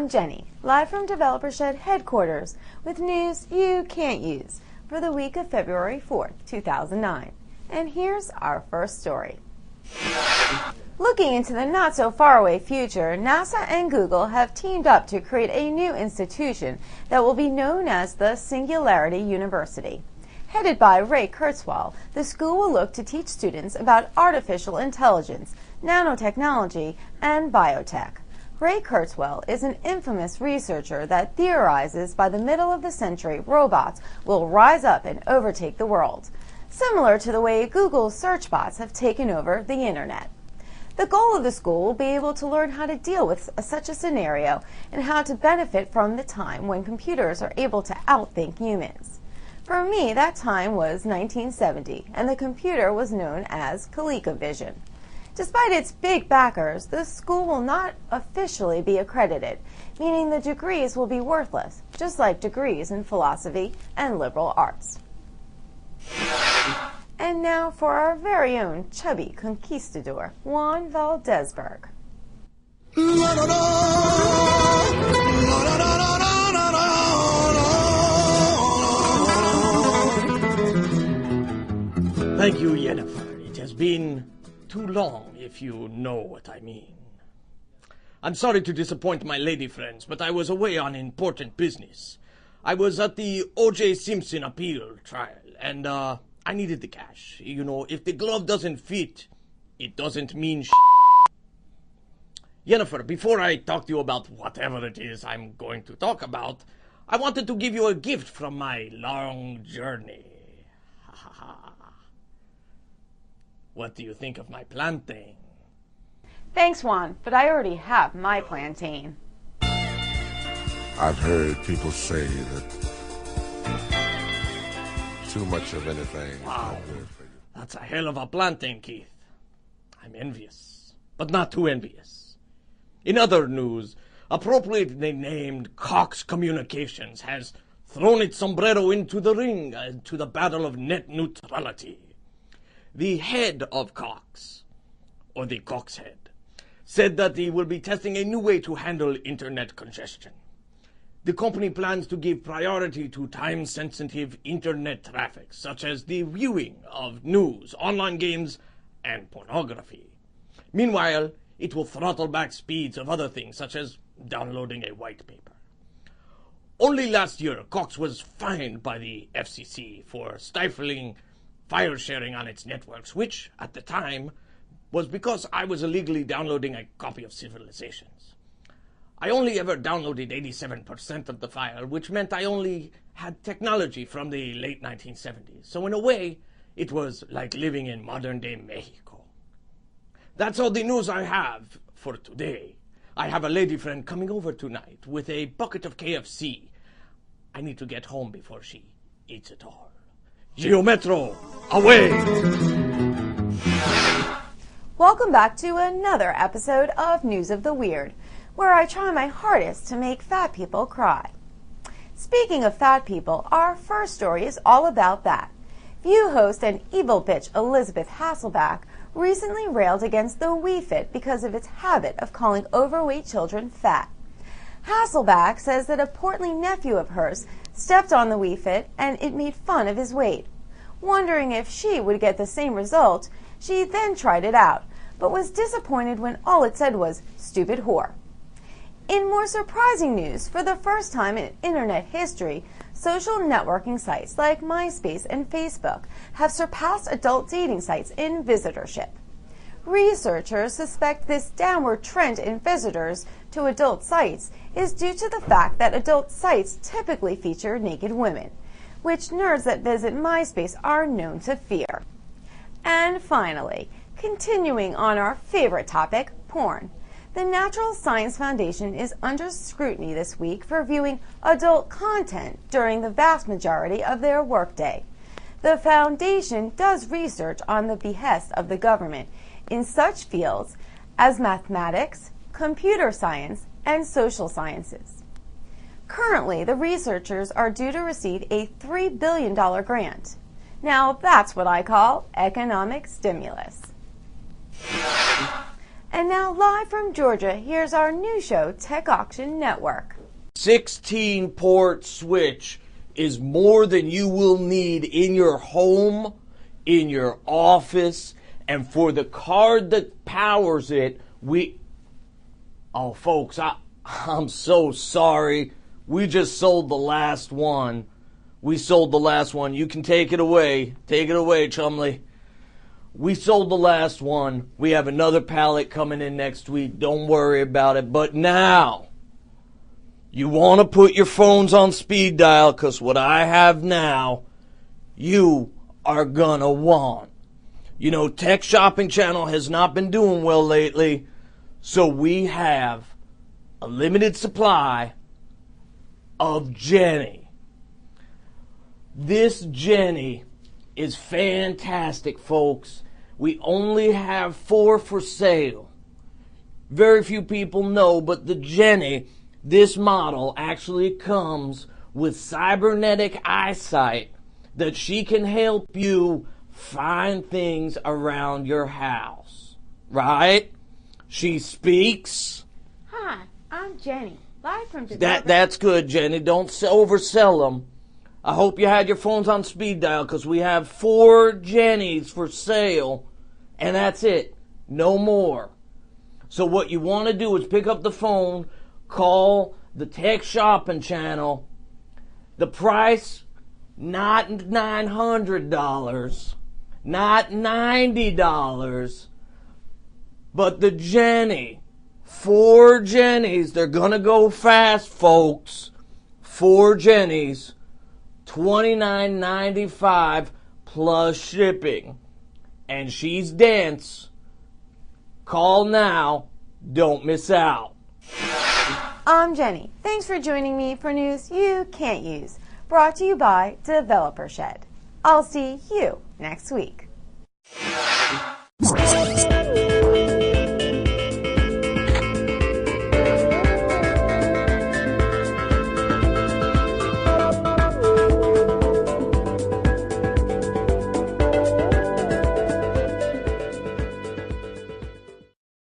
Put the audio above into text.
I'm Jenny, live from Developer Shed headquarters with news you can't use for the week of February 4th, 2009. And here's our first story. Looking into the not-so-far-away future, NASA and Google have teamed up to create a new institution that will be known as the Singularity University. Headed by Ray Kurzweil, the school will look to teach students about artificial intelligence, nanotechnology, and biotech. Ray Kurzweil is an infamous researcher that theorizes by the middle of the century robots will rise up and overtake the world, similar to the way Google's search bots have taken over the internet. The goal of the school will be able to learn how to deal with such a scenario and how to benefit from the time when computers are able to outthink humans. For me, that time was 1970, and the computer was known as ColecoVision. Despite its big backers, the school will not officially be accredited, meaning the degrees will be worthless, just like degrees in philosophy and liberal arts. And now for our very own chubby conquistador, Juan Valdezberg. Thank you, Yennefer. It has been too long, if you know what I mean. I'm sorry to disappoint my lady friends, but I was away on important business. I was at the O.J. Simpson appeal trial, and I needed the cash. You know, if the glove doesn't fit, it doesn't mean Yennefer, before I talk to you about whatever it is I'm going to talk about, I wanted to give you a gift from my long journey. What do you think of my plantain? Thanks, Juan, but I already have my plantain. I've heard people say that too much of anything is not good for you. That's a hell of a plantain, Keith. I'm envious, but not too envious. In other news, appropriately named Cox Communications has thrown its sombrero into the ring to the battle of net neutrality. The head of Cox, or the Cox head, said that he will be testing a new way to handle internet congestion. The company plans to give priority to time-sensitive internet traffic, such as the viewing of news, online games, and pornography. Meanwhile, it will throttle back speeds of other things, such as downloading a white paper. Only last year, Cox was fined by the FCC for stifling file sharing on its networks, which, at the time, was because I was illegally downloading a copy of Civilizations. I only ever downloaded 87% of the file, which meant I only had technology from the late 1970s. So in a way, it was like living in modern-day Mexico. That's all the news I have for today. I have a lady friend coming over tonight with a bucket of KFC. I need to get home before she eats it all. Geometro, away! Welcome back to another episode of News of the Weird, where I try my hardest to make fat people cry. Speaking of fat people, our first story is all about that. View host and evil bitch Elizabeth Hasselbeck recently railed against the Wii Fit because of its habit of calling overweight children fat. Hasselbeck says that a portly nephew of hers stepped on the Wii Fit and it made fun of his weight. Wondering if she would get the same result, she then tried it out, but was disappointed when all it said was, "Stupid whore." In more surprising news, for the first time in internet history, social networking sites like MySpace and Facebook have surpassed adult dating sites in visitorship. Researchers suspect this downward trend in visitors to adult sites is due to the fact that adult sites typically feature naked women, which nerds that visit MySpace are known to fear. And finally, continuing on our favorite topic, porn. The Natural Science Foundation is under scrutiny this week for viewing adult content during the vast majority of their workday. The foundation does research on the behest of the government in such fields as mathematics, computer science, and social sciences. Currently, the researchers are due to receive a $3 billion grant. Now, that's what I call economic stimulus. And now, live from Georgia, here's our new show, Tech Auction Network. 16-port switch is more than you will need in your home, in your office, and for the card that powers it, folks, I'm so sorry. We just sold the last one. We sold the last one. You can take it away. Take it away, Chumley. We sold the last one. We have another pallet coming in next week. Don't worry about it. But now, you want to put your phones on speed dial, because what I have now, you are gonna want. You know, Tech Shopping Channel has not been doing well lately, so we have a limited supply of Jenny. This Jenny is fantastic, folks. We only have 4 for sale. Very few people know, but the Jenny, this model, actually comes with cybernetic eyesight that she can help you find things around your house. Right? She speaks. Hi, I'm Jenny, live from That's good, Jenny. Don't oversell them. I hope you had your phones on speed dial, because we have 4 Jennies for sale, and that's it. No more. So what you want to do is pick up the phone, call the Tech Shopping Channel. The price, not $900, not $90, but the Jenny. 4 Jennies. They're going to go fast, folks. 4 Jennies. $29.95 plus shipping. And she's dense. Call now. Don't miss out. I'm Jenny. Thanks for joining me for news you can't use. Brought to you by Developer Shed. I'll see you next week.